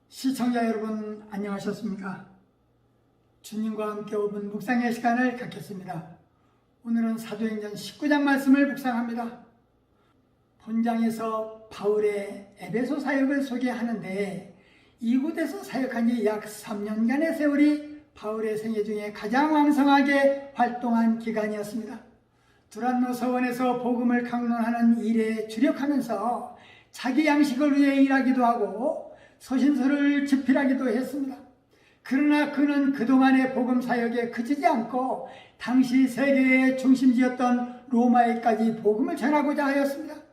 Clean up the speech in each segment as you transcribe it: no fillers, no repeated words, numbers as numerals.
시청자 여러분 안녕하셨습니까? 주님과 함께 5분 묵상의 시간을 갖겠습니다. 오늘은 사도행전 19장 말씀을 묵상합니다. 본장에서 바울의 에베소 사역을 소개하는데 이곳에서 사역한 지 약 3년간의 세월이 바울의 생애 중에 가장 왕성하게 활동한 기간이었습니다. 두란노 서원에서 복음을 강론하는 일에 주력하면서 자기 양식을 위해 일하기도 하고 서신서를 집필하기도 했습니다. 그러나 그는 그동안의 복음 사역에 그치지 않고 당시 세계의 중심지였던 로마에까지 복음을 전하고자 하였습니다.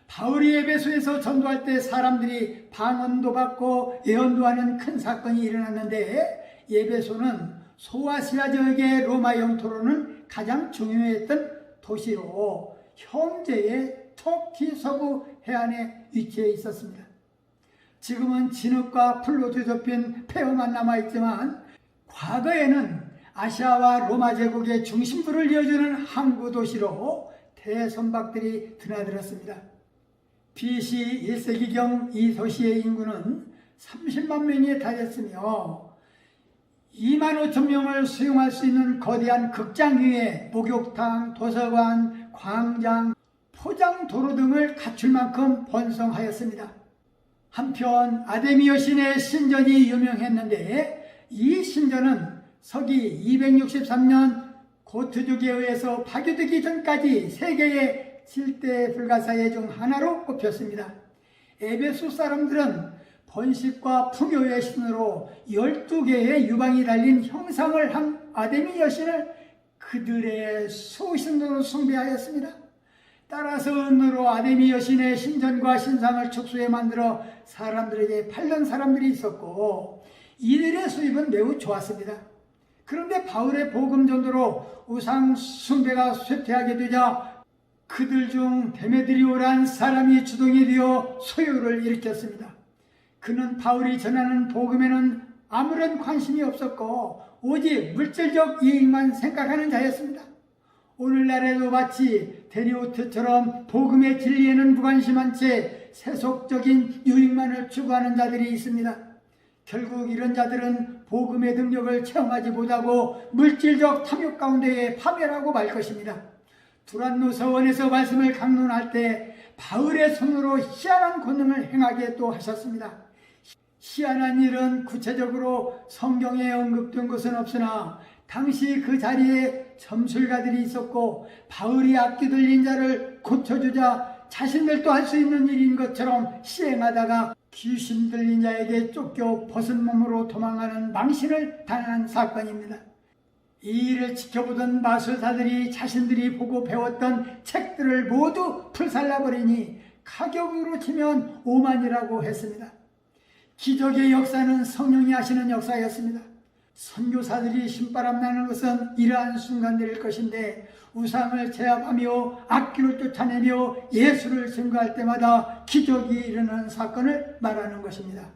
바울이 에베소에서 전도할 때 사람들이 방언도 받고 예언도 하는 큰 사건이 일어났는데 에베소는 소아시아 지역의 로마 영토로는 가장 중요했던 도시로 현재의 터키 서부 해안에 위치해 있었습니다. 지금은 진흙과 풀로 뒤덮인 폐허만 남아있지만 과거에는 아시아와 로마 제국의 중심부를 이어주는 항구 도시로 대선박들이 드나들었습니다. BC 1세기경 이 도시의 인구는 30만 명에 달했으며 2만 5천 명을 수용할 수 있는 거대한 극장 위에 목욕탕, 도서관, 광장, 포장도로 등을 갖출 만큼 번성하였습니다. 한편 아데미 여신의 신전이 유명했는데 이 신전은 서기 263년 고트족에 의해서 파괴되기 전까지 세계의 7대 불가사의 중 하나로 꼽혔습니다. 에베소 사람들은 번식과 풍요의 신으로 12개의 유방이 달린 형상을 한 아데미 여신을 그들의 수신으로 숭배하였습니다. 따라서 은으로 아데미 여신의 신전과 신상을 축소해 만들어 사람들에게 팔던 사람들이 있었고 이들의 수입은 매우 좋았습니다. 그런데 바울의 복음 전도로 우상 숭배가 쇠퇴하게 되자 그들 중 데메드리오란 사람이 주동이 되어 소요를 일으켰습니다. 그는 바울이 전하는 복음에는 아무런 관심이 없었고 오직 물질적 이익만 생각하는 자였습니다. 오늘날에도 마치 데리오트처럼 복음의 진리에는 무관심한 채 세속적인 유익만을 추구하는 자들이 있습니다. 결국 이런 자들은 복음의 능력을 체험하지 못하고 물질적 탐욕 가운데에 파멸하고 말 것입니다. 두란노 서원에서 말씀을 강론할 때 바울의 손으로 희한한 권능을 행하게 또 하셨습니다. 희한한 일은 구체적으로 성경에 언급된 것은 없으나 당시 그 자리에 점술가들이 있었고 바울이 악기 들린 자를 고쳐주자 자신들도 할 수 있는 일인 것처럼 시행하다가 귀신 들린 자에게 쫓겨 벗은 몸으로 도망가는 망신을 당한 사건입니다. 이 일을 지켜보던 마술사들이 자신들이 보고 배웠던 책들을 모두 풀살라버리니 가격으로 치면 오만이라고 했습니다. 기적의 역사는 성령이 하시는 역사였습니다. 선교사들이 신바람 나는 것은 이러한 순간들일 것인데 우상을 제압하며 악기를 쫓아내며 예수를 증거할 때마다 기적이 일어나는 사건을 말하는 것입니다.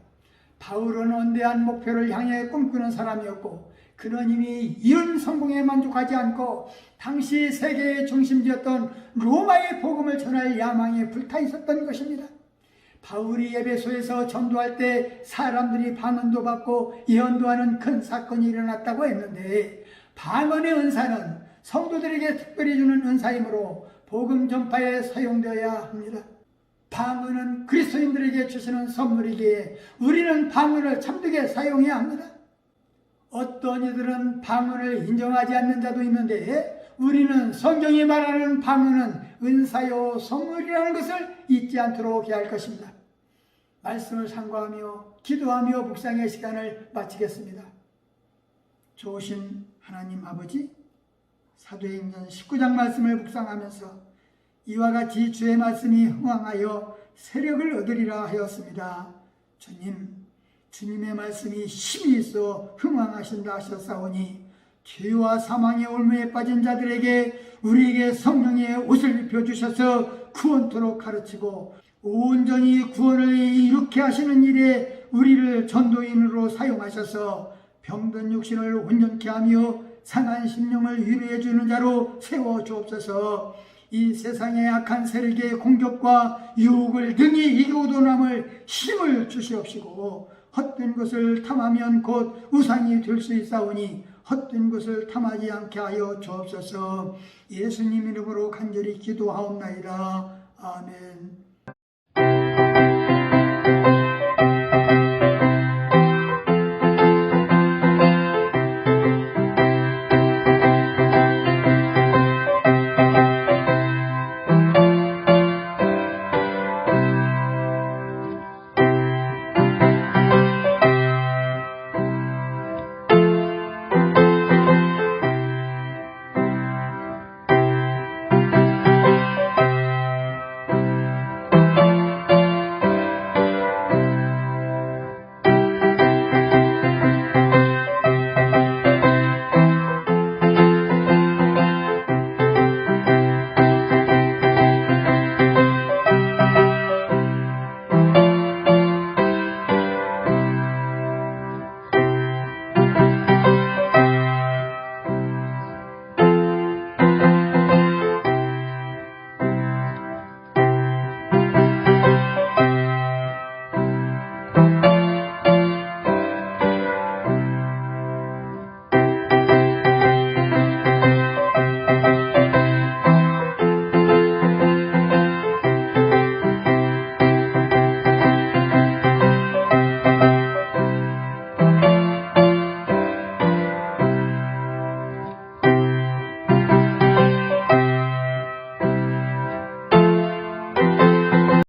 바울은 원대한 목표를 향해 꿈꾸는 사람이었고 그는 이미 이룬 성공에 만족하지 않고 당시 세계의 중심지였던 로마의 복음을 전할 야망에 불타 있었던 것입니다. 바울이 에베소에서 전도할 때 사람들이 방언도 받고 예언도 하는 큰 사건이 일어났다고 했는데 방언의 은사는 성도들에게 특별히 주는 은사이므로 복음 전파에 사용되어야 합니다. 방언은 그리스도인들에게 주시는 선물이기에 우리는 방언을 참되게 사용해야 합니다. 어떤 이들은 방언을 인정하지 않는 자도 있는데 우리는 성경이 말하는 방언은 은사요 선물이라는 것을 잊지 않도록 해야 할 것입니다. 말씀을 상고하며 기도하며 묵상의 시간을 마치겠습니다. 좋으신 하나님 아버지, 사도행전 19장 말씀을 묵상하면서 이와 같이 주의 말씀이 흥왕하여 세력을 얻으리라 하였습니다. 주님의 말씀이 힘이 있어 흥왕하신다 하셨사오니 죄와 사망의 올무에 빠진 자들에게 우리에게 성령의 옷을 입혀주셔서 구원토록 가르치고 온전히 구원을 이룩게 하시는 일에 우리를 전도인으로 사용하셔서 병든 육신을 온전케 하며 상한 심령을 위로해 주는 자로 세워 주옵소서. 이 세상의 악한 세력의 공격과 유혹을 능히 이기고도 남을 힘을 주시옵시고, 헛된 것을 탐하면 곧 우상이 될 수 있사오니 헛된 것을 탐하지 않게 하여 주옵소서. 예수님 이름으로 간절히 기도하옵나이다. 아멘.